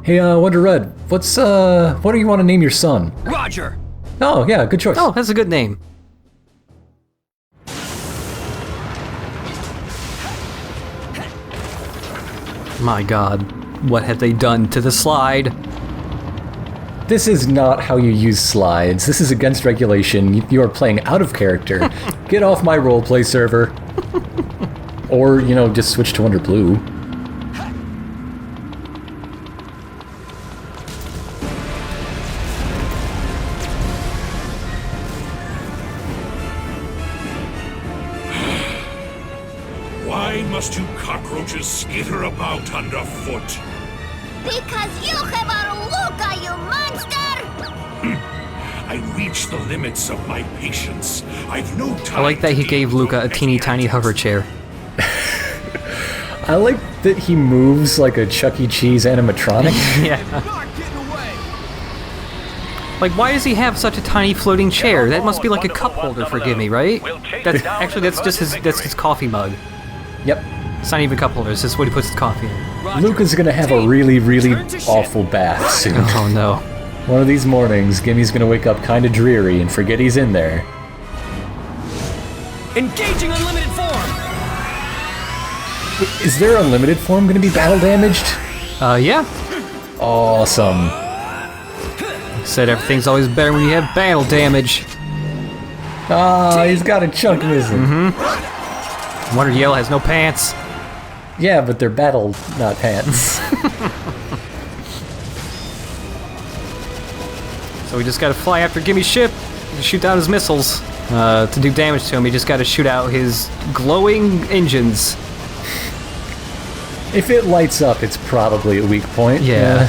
Hey, Wonder Red, what do you want to name your son? Roger! Oh, yeah, good choice. Oh, that's a good name. My god, what have they done to the slide? This is not how you use slides. This is against regulation. You are playing out of character. Get off my roleplay server. Or, just switch to Wonder Blue. Why must you cockroaches skitter about underfoot? Because you have our Luca, you monster! I reach the limits of my patience. I've no time. I like that he gave Luca a teeny tiny hover chair. I like that he moves like a Chuck E. Cheese animatronic. Yeah. Like, why does he have such a tiny floating chair? That must be like a cup holder for Gimme, right? That's just his coffee mug. Yep. It's not even a cup holder, it's just what he puts his coffee in. Luca's gonna have a really, really awful bath soon. Oh no. One of these mornings, Gimmy's gonna wake up kinda dreary and forget he's in there. Engaging unlimited form! Is their unlimited form gonna be battle damaged? Yeah. Awesome. Said everything's always better when you have battle damage. Ah, he's got a chunk missing. Wonder Yellow has no pants. Yeah, but they're battle, not pants. So we just gotta fly after Gimmy's ship and shoot down his missiles. To do damage to him, we just gotta shoot out his glowing engines. If it lights up, it's probably a weak point. Yeah.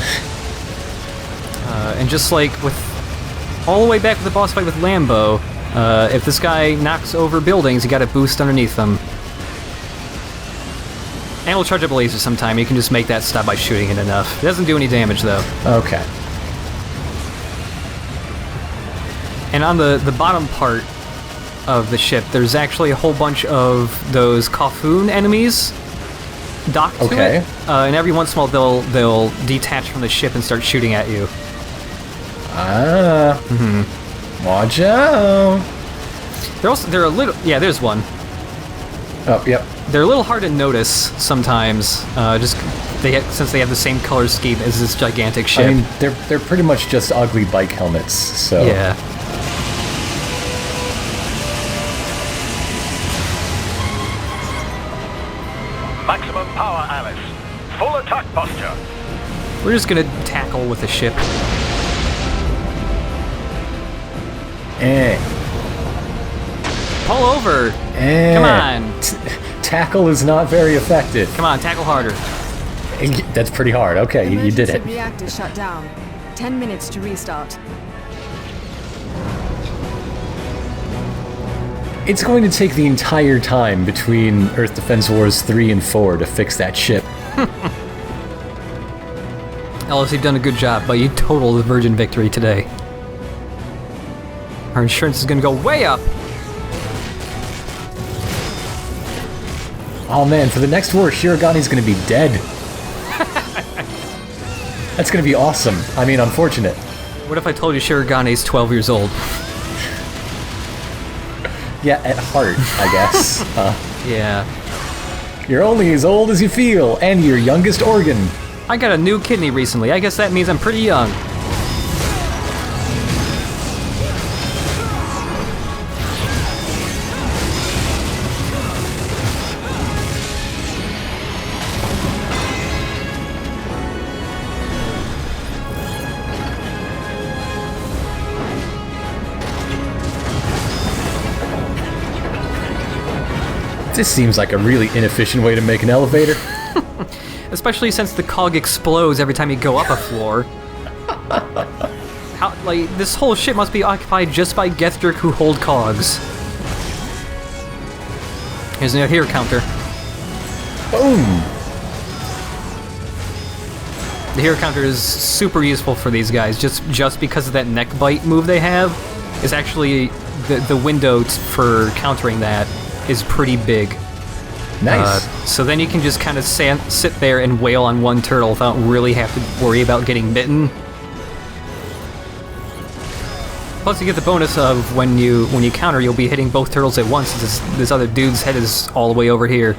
And just like with all the way back to the boss fight with Lambo, if this guy knocks over buildings, you gotta boost underneath them. And we'll charge up a laser sometime. You can just make that stop by shooting it enough. It doesn't do any damage though. Okay. And on the bottom part of the ship, there's actually a whole bunch of those Kofun enemies docked to it. And every once in a while they'll detach from the ship and start shooting at you. Watch out! They're a little, yeah, there's one. Oh, yep. They're a little hard to notice sometimes, since they have the same color scheme as this gigantic ship. I mean, they're pretty much just ugly bike helmets, so... Yeah. Maximum power, Alice. Full attack posture. We're just gonna tackle with the ship. Pull over! Come on! Tackle is not very effective. Come on, tackle harder. That's pretty hard. Okay, you did it. Reactor shut down. 10 minutes to restart. It's going to take the entire time between Earth Defense Wars 3 and 4 to fix that ship. Ellis, you've done a good job, but you totaled the Virgin victory today. Our insurance is gonna go way up! Oh man, for the next war, Shiragani's gonna be dead. That's gonna be awesome. I mean, unfortunate. What if I told you Shiragani's 12 years old? Yeah, at heart, I guess. Yeah. You're only as old as you feel, and your youngest organ. I got a new kidney recently. I guess that means I'm pretty young. This seems like a really inefficient way to make an elevator. Especially since the cog explodes every time you go up a floor. This whole ship must be occupied just by Gethric who hold cogs. Here's a hero counter. Boom! The hero counter is super useful for these guys, just because of that neck bite move they have. Is actually the window for countering that is pretty big. Nice. So then you can just kind of sit there and wail on one turtle without really have to worry about getting bitten. Plus you get the bonus of when you counter, you'll be hitting both turtles at once. This other dude's head is all the way over here.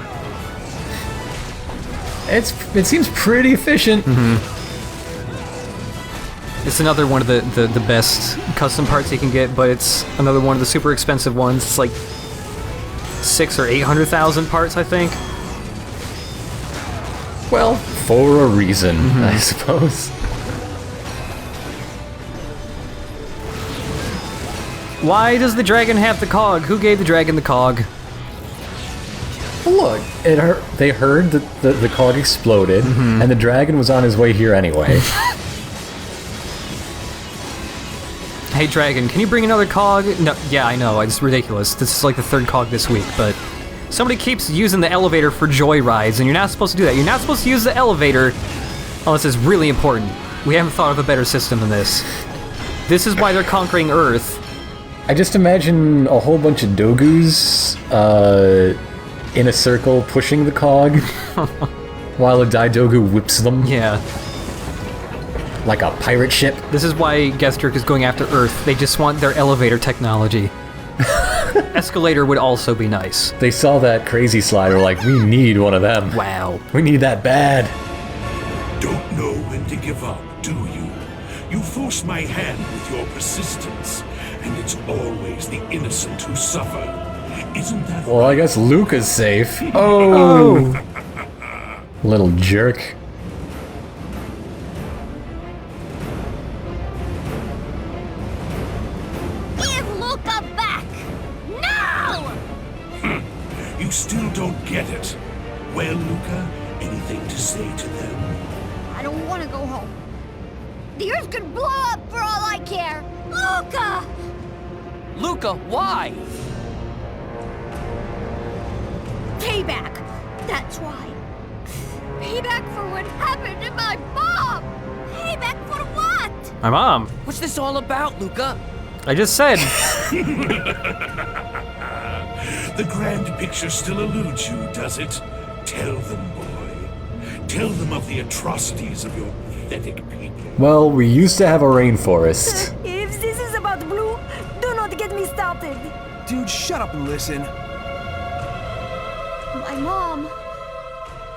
It seems pretty efficient. It's another one of the best custom parts you can get, but it's another one of the super expensive ones. It's like 600,000 or 800,000 parts, I think. Well, for a reason, I suppose. Why does the dragon have the cog? Who gave the dragon the cog? Look, they heard that the cog exploded, and the dragon was on his way here anyway. Hey dragon, can you bring another cog? No, yeah, I know, it's ridiculous. This is like the third cog this week, but somebody keeps using the elevator for joyrides, and you're not supposed to do that. You're not supposed to use the elevator unless it's really important. We haven't thought of a better system than this. This is why they're conquering Earth. I just imagine a whole bunch of dogus in a circle pushing the cog while a Daidogu whips them. Yeah. Like a pirate ship. This is why Gestrick is going after Earth. They just want their elevator technology. Escalator would also be nice. They saw that crazy slider like, we need one of them. Wow. We need that bad. Don't know when to give up, do you? You force my hand with your persistence, and it's always the innocent who suffer. Isn't that Well, I guess Luca's safe. Oh! Little jerk. Give Luca back! Now! You still don't get it. Well, Luca, anything to say to them? I don't want to go home. The Earth could blow up for all I care. Luca! Luca, why? Payback! That's why. Payback for what happened to my mom! Payback for what? My mom. What's this all about, Luca? I just said. The grand picture still eludes you, does it? Tell them, boy. Tell them of the atrocities of your pathetic people. Well, we used to have a rainforest. If this is about Blue, do not get me started. Dude, shut up and listen.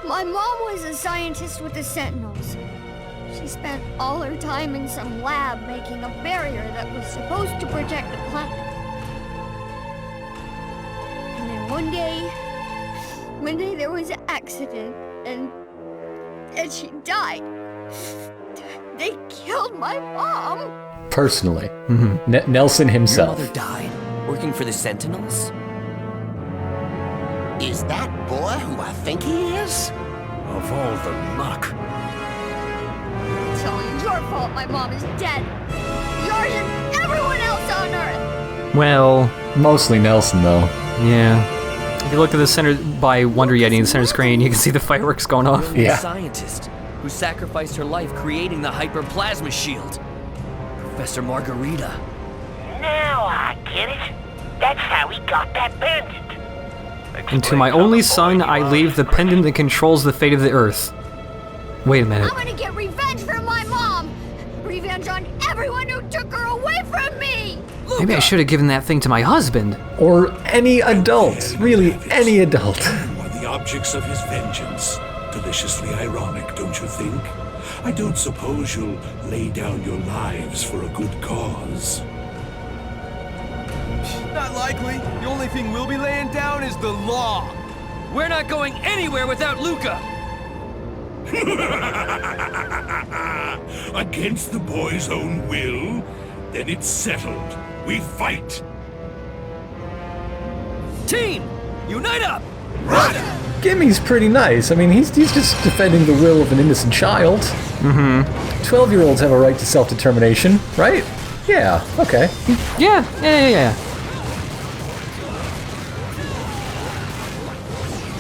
My mom was a scientist with the Sentinels. She spent all her time in some lab making a barrier that was supposed to protect the planet. And then one day there was an accident, and she died. They killed my mom. Personally. Nelson himself. Your mother died working for the Sentinels? Is that boy who I think he is? Of all the luck. It's all your fault my mom is dead. Yours and everyone else on Earth. Well, Mostly Nelson, though. yeah. If you look at the center by Wonder Yeti in the center screen, you can see the fireworks going off. The Yeah. scientist who sacrificed her life creating the hyperplasma shield. Professor Margarita. Now I get it. That's how he got that pendant. And to my only son, I leave the pendant that controls the fate of the Earth. Wait a minute. I'm gonna get revenge for my mom. Revenge on everyone who took her away from me. Maybe I should have given that thing to my husband. Or any adult. Really, any adult. You are the objects of his vengeance. Deliciously ironic, don't you think? I don't suppose you'll lay down your lives for a good cause. Not likely. The only thing we'll be laying down is the law. We're not going anywhere without Luca! Against the boy's own will? Then it's settled. We fight! Team, unite up! Gimmy's pretty nice. I mean, he's just defending the will of an innocent child. 12-year-olds have a right to self-determination, right? Yeah, okay. Yeah.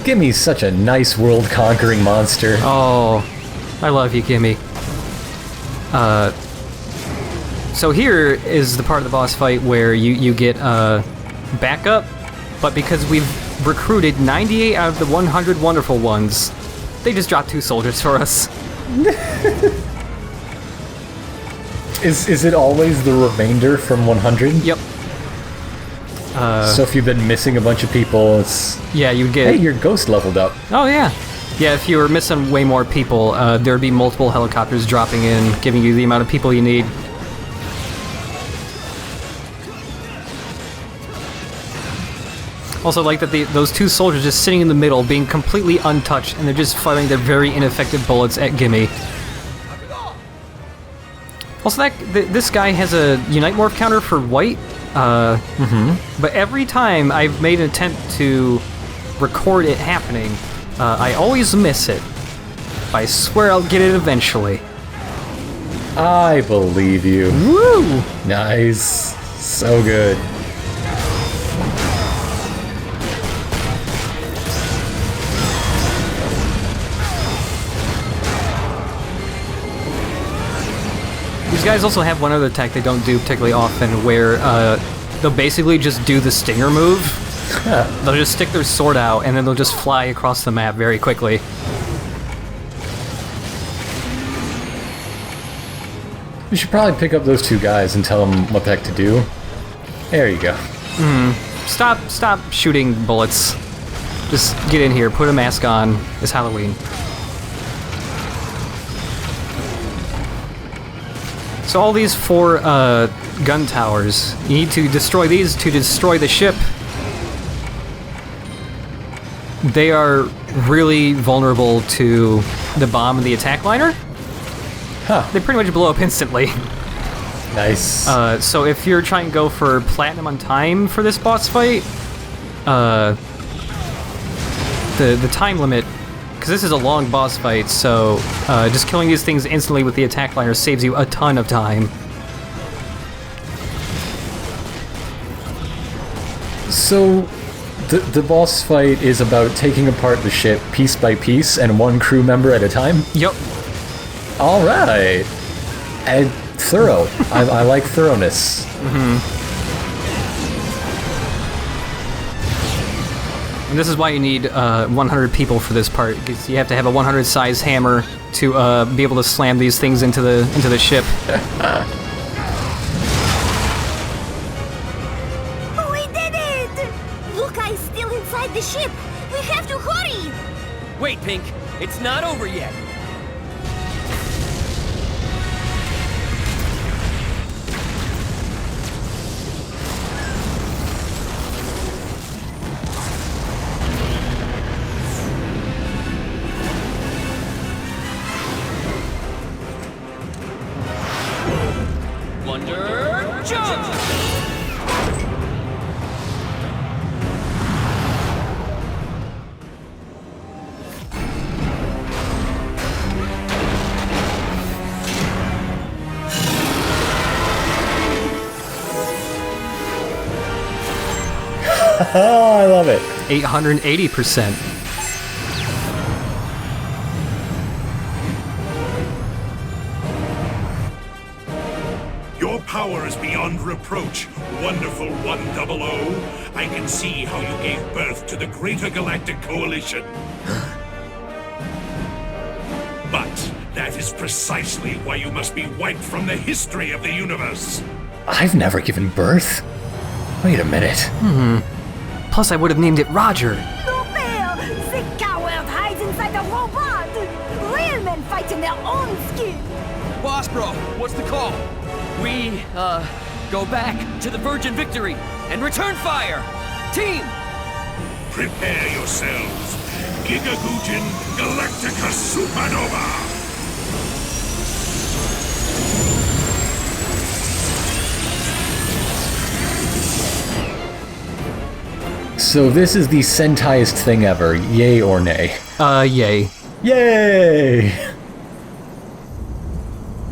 Gimmy's such a nice world-conquering monster. Oh, I love you, Gimme. So here is the part of the boss fight where you get backup, but because we've recruited 98 out of the 100 wonderful ones. They just dropped 2 soldiers for us. Is it always the remainder from 100? Yep. So if you've been missing a bunch of people, it's... Yeah, you get... Hey, your ghost leveled up. Oh, yeah. Yeah, if you were missing way more people, there'd be multiple helicopters dropping in, giving you the amount of people you need. Also, like that those 2 soldiers just sitting in the middle, being completely untouched, and they're just firing their very ineffective bullets at Gimme. Also, this guy has a Unite Morph counter for white. But every time I've made an attempt to record it happening, I always miss it. I swear I'll get it eventually. I believe you. Woo! Nice. So good. These guys also have one other attack they don't do particularly often, where they'll basically just do the stinger move. They'll just stick their sword out, and then they'll just fly across the map very quickly. We should probably pick up those 2 guys and tell them what the heck to do. There you go. Stop shooting bullets. Just get in here, put a mask on. It's Halloween. So all these 4 gun towers, you need to destroy these to destroy the ship. They are really vulnerable to the bomb and the attack liner. Huh. They pretty much blow up instantly. Nice. So if you're trying to go for platinum on time for this boss fight, the time limit, because this is a long boss fight, so just killing these things instantly with the attack liner saves you a ton of time. So, the boss fight is about taking apart the ship piece by piece and 1 crew member at a time? Yep. Alright. And thorough. I like thoroughness. And this is why you need 100 people for this part, because you have to have a 100 size hammer to be able to slam these things into the ship. We did it! Luca is still inside the ship. We have to hurry! Wait, Pink. It's not over yet. Wonder Jump! I love it. 880%. Your power is beyond reproach, wonderful 100. I can see how you gave birth to the Greater Galactic Coalition. But that is precisely why you must be wiped from the history of the universe. I've never given birth. Wait a minute. Plus, I would have named it Roger. No fair! The coward hides inside the robot! Real men fight in their own skin! Boss Bro, what's the call? We, go back to the Virgin Victory and return fire! Team! Prepare yourselves. Gigagujin Galactica Supernova! So this is the Sentaiest thing ever, yay or nay? Yay. Yay!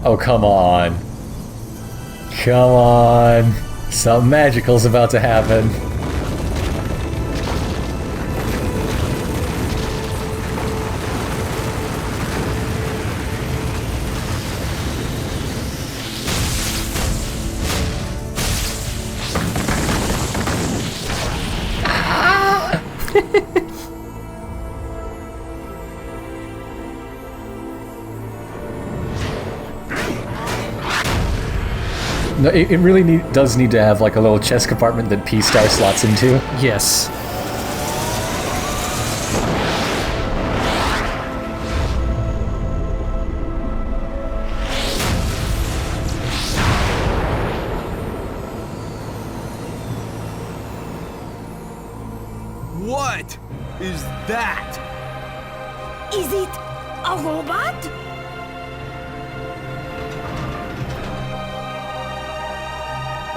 Oh, come on. Come on. Something magical's about to happen. No, it really does need to have like a little chest compartment that P-Star slots into. Yes. What is that? Is it a robot?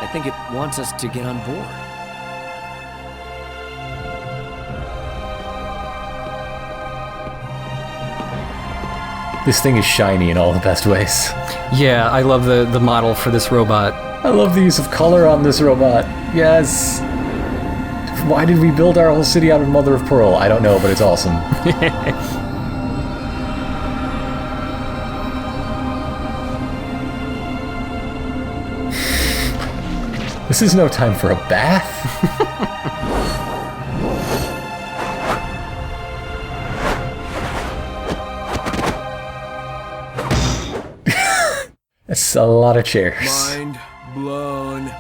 I think it wants us to get on board. This thing is shiny in all the best ways. Yeah, I love the model for this robot. I love the use of color on this robot. Yes. Why did we build our whole city out of mother of pearl? I don't know, but it's awesome. This is no time for a bath. That's a lot of chairs. Mind blown.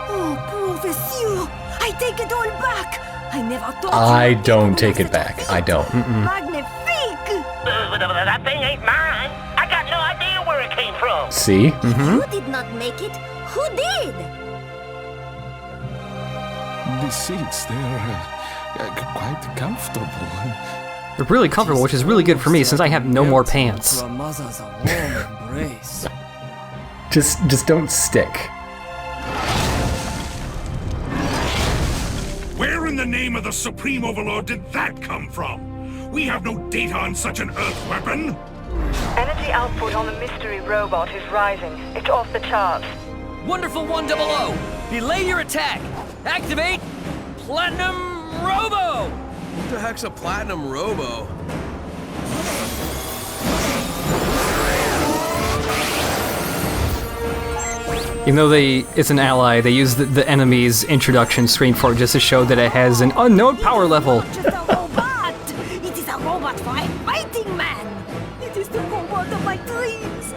Oh, Professor! I take it all back! I never thought I don't take it back. I don't. Magnifique! That thing ain't mine. I got no idea where it came from. See? You did not make it. Who did? The seats, they're quite comfortable. They're really comfortable, which is really good for me since I have no more pants. To a mother's a warm embrace. Just don't stick. Where in the name of the Supreme Overlord did that come from? We have no data on such an Earth weapon. Energy output on the mystery robot is rising. It's off the charts. Wonderful 100. Delay your attack. Activate Platinum Robo. What the heck's a platinum Robo? Even though it's an ally, they use the enemy's introduction screen for it just to show that it has an unknown power level. Just a robot! It is a robot for a fighting man! It is the robot of my dreams!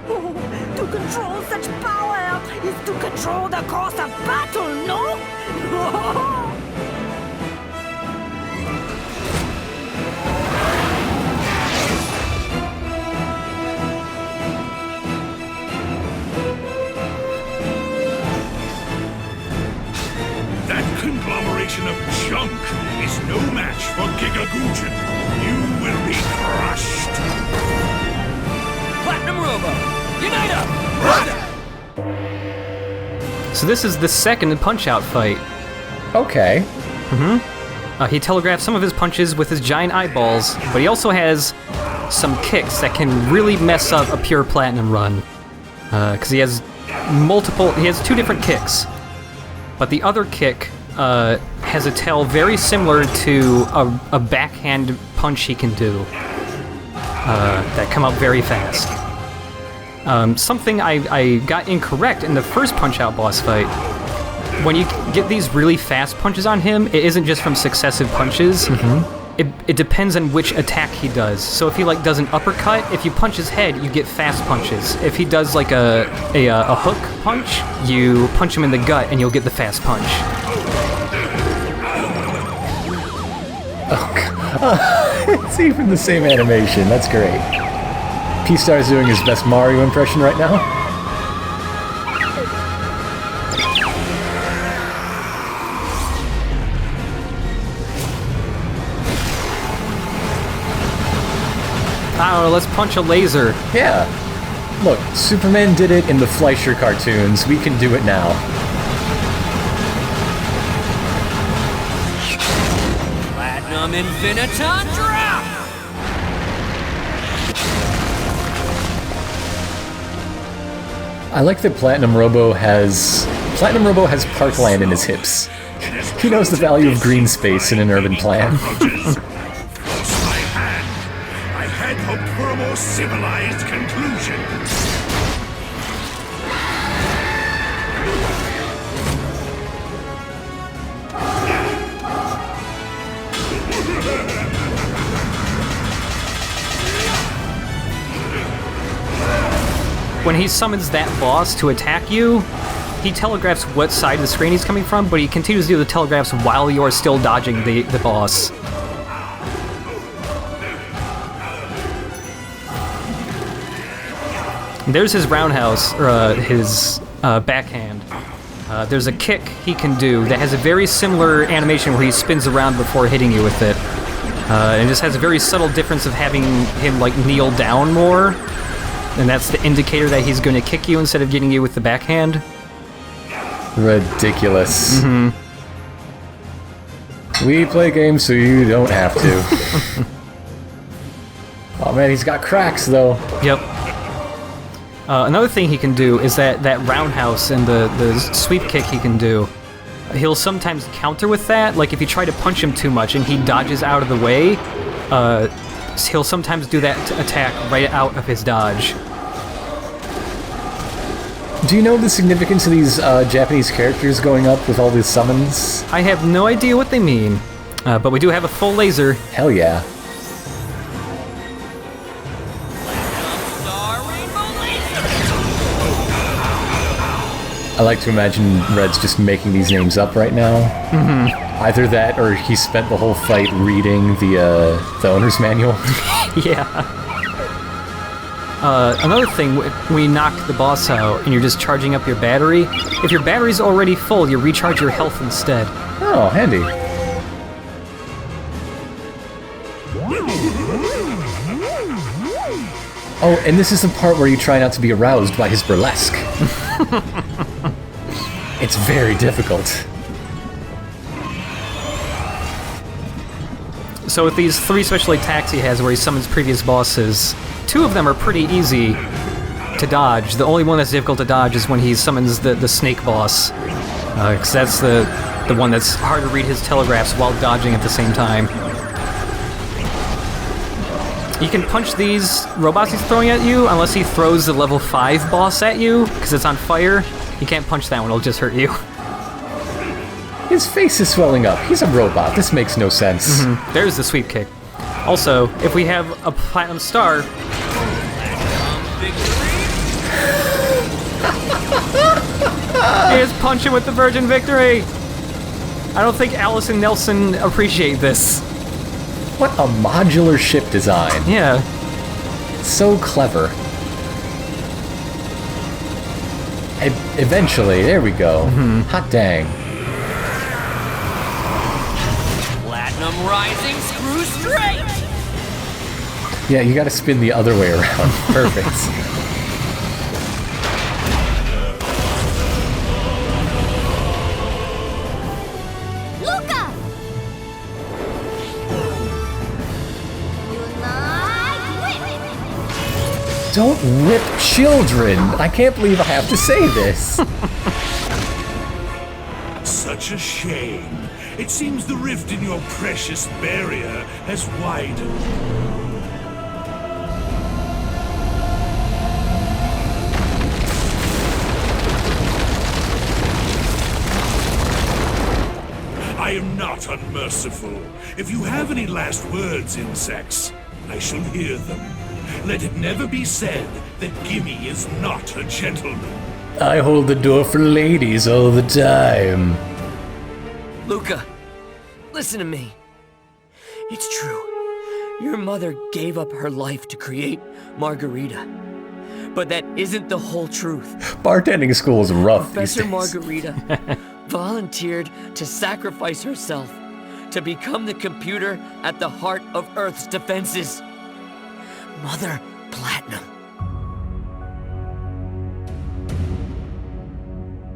Oh, to control such power is to control the course of battle, no? That conglomeration of junk is no match for Gigagoojin. You will be crushed. Platinum Robo. Unite up. So this is the second Punch-Out fight. Okay. He telegraphs some of his punches with his giant eyeballs, but he also has some kicks that can really mess up a pure Platinum run. Because he has two different kicks. But the other kick has a tail very similar to a backhand punch he can do that come up very fast. Something I got incorrect in the first Punch-Out boss fight. When you get these really fast punches on him, it isn't just from successive punches. It depends on which attack he does. So if he does an uppercut, if you punch his head, you get fast punches. If he does a hook punch, you punch him in the gut and you'll get the fast punch. It's even the same animation. That's great. P-Star's doing his best Mario impression right now. I don't know, let's punch a laser. Yeah. Look, Superman did it in the Fleischer cartoons. We can do it now. Platinum Infinitandra! I like that Platinum Robo has parkland in his hips. He knows the value of green space in an urban plan. I had hoped for a more civilized conclusion. when he summons that boss to attack you, he telegraphs what side of the screen he's coming from, but he continues to do the telegraphs while you're still dodging the boss. There's his roundhouse, or his backhand. There's a kick he can do that has a very similar animation where he spins around before hitting you with it. And just has a very subtle difference of having him like kneel down more. And that's the indicator that he's going to kick you instead of getting you with the backhand. Ridiculous. We play games so you don't have to. Oh man, he's got cracks though. Yep. Another thing he can do is that roundhouse and the sweep kick he can do. He'll sometimes counter with that, like if you try to punch him too much and he dodges out of the way, he'll sometimes do that attack right out of his dodge. Do you know the significance of these Japanese characters going up with all these summons? I have no idea what they mean, but we do have a full laser. Hell yeah. I like to imagine Red's just making these names up right now. Either that, or he spent the whole fight reading the owner's manual. Yeah. Another thing, when you knock the boss out and you're just charging up your battery, if your battery's already full, you recharge your health instead. Oh, handy. Oh, and this is the part where you try not to be aroused by his burlesque. It's very difficult. So with these 3 special attacks he has where he summons previous bosses, 2 of them are pretty easy to dodge. The only one that's difficult to dodge is when he summons the snake boss. Because that's the one that's hard to read his telegraphs while dodging at the same time. You can punch these robots he's throwing at you unless he throws the level 5 boss at you, because it's on fire. You can't punch that one, it'll just hurt you. His face is swelling up. He's a robot. This makes no sense. There's the sweep kick. Also, if we have a platinum star... Here's punching with the Virgin Victory! I don't think Alice and Nelson appreciate this. What a modular ship design. Yeah. So clever. Eventually, there we go. Hot dang. Platinum rising, screw straight! Yeah, you gotta spin the other way around. Perfect. Luca! Don't whip children! I can't believe I have to say this. Such a shame. It seems the rift in your precious barrier has widened. I am not unmerciful. If you have any last words, insects, I shall hear them. Let it never be said that Gimme is not a gentleman. I hold the door for ladies all the time. Luca, listen to me. It's true. Your mother gave up her life to create Margarita. But that isn't the whole truth. Bartending school is rough these Professor days. Margarita volunteered to sacrifice herself to become the computer at the heart of Earth's defenses. Mother Platinum.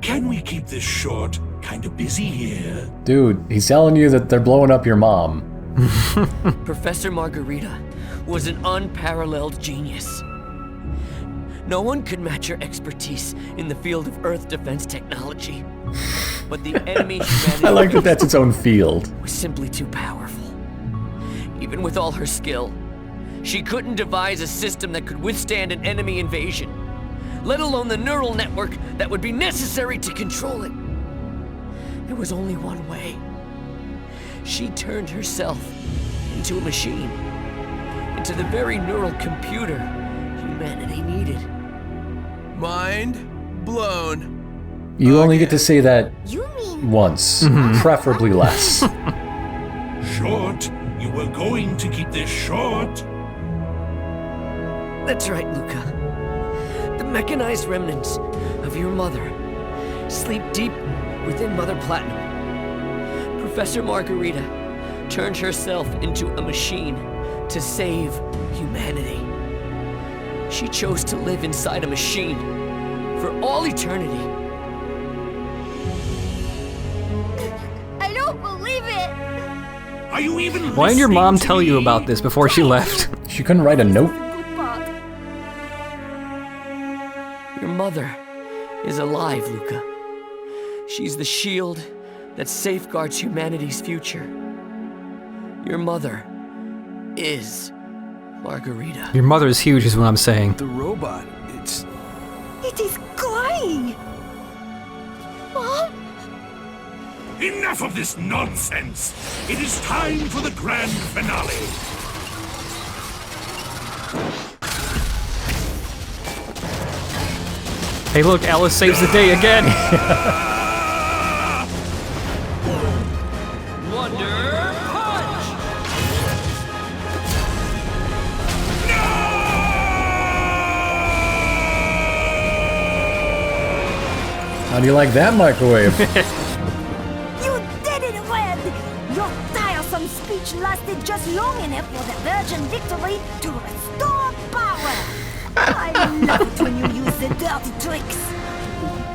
Can we keep this short? Kinda busy here. Dude, he's telling you that they're blowing up your mom. Professor Margarita was an unparalleled genius. No one could match her expertise in the field of Earth defense technology. But the enemy humanity I like that that's its own field. was simply too powerful. Even with all her skill, she couldn't devise a system that could withstand an enemy invasion, let alone the neural network that would be necessary to control it. There was only one way. She turned herself into a machine, into the very neural computer humanity needed. Mind blown. You only get to say that You mean once, preferably less. Short? You were going to keep this short? That's right, Luca. The mechanized remnants of your mother sleep deep within Mother Platinum. Professor Margarita turned herself into a machine to save humanity. She chose to live inside a machine for all eternity. I don't believe it! Are you even Why didn't your mom listening to tell you me? about this before she left? She couldn't write a note. Good part. Your mother is alive, Luca. She's the shield that safeguards humanity's future. Your mother is Margarita. Your mother is huge, is what I'm saying. The robot, it's... It is crying! Mom? Enough of this nonsense! It is time for the grand finale! Hey look, Alice saves the day again! Wonder Punch! How do you like that microwave? You did it, Red! Your tiresome speech lasted just long enough for the Virgin Victory to restore power! I love it when you use the dirty tricks!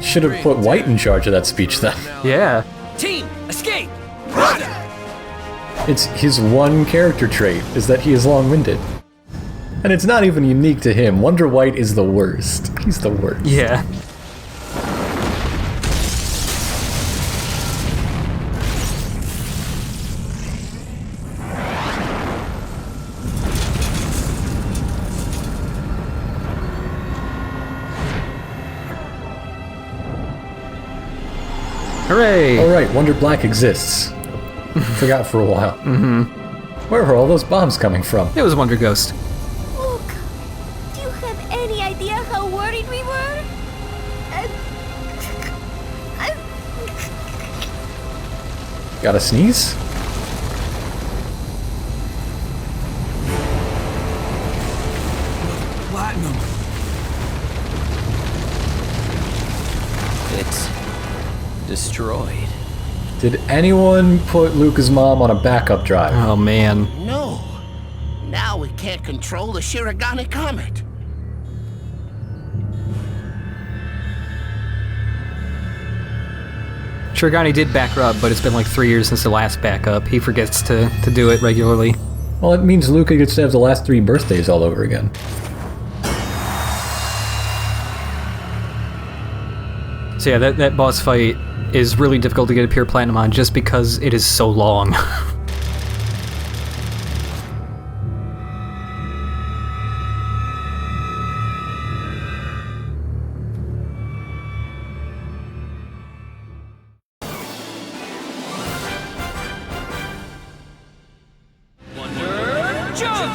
Should have put White in charge of that speech then. Yeah. Team, escape! It's his one character trait, is that he is long-winded. And it's not even unique to him. Wonder White is the worst. He's the worst. Yeah. Hooray! Alright, Wonder Black exists. Forgot for a while. Where were all those bombs coming from? It was Wonder Ghost. Look, do you have any idea how worried we were? Gotta sneeze? Platinum. It's destroyed. Did anyone put Luca's mom on a backup drive? Oh man. No. Now we can't control the Shirogane Comet. Shirogane did back her up, but it's been like 3 years since the last backup. He forgets to do it regularly. Well, it means Luca gets to have the last 3 birthdays all over again. So yeah, that boss fight is really difficult to get a pure platinum on just because it is so long. Wonder Jump!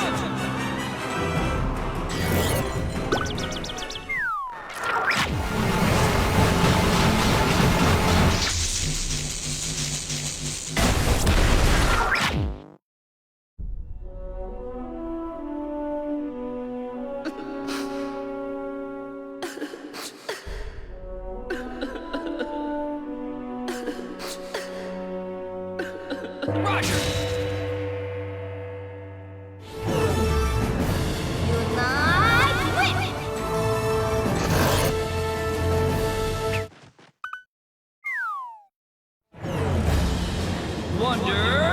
Roger! Wonder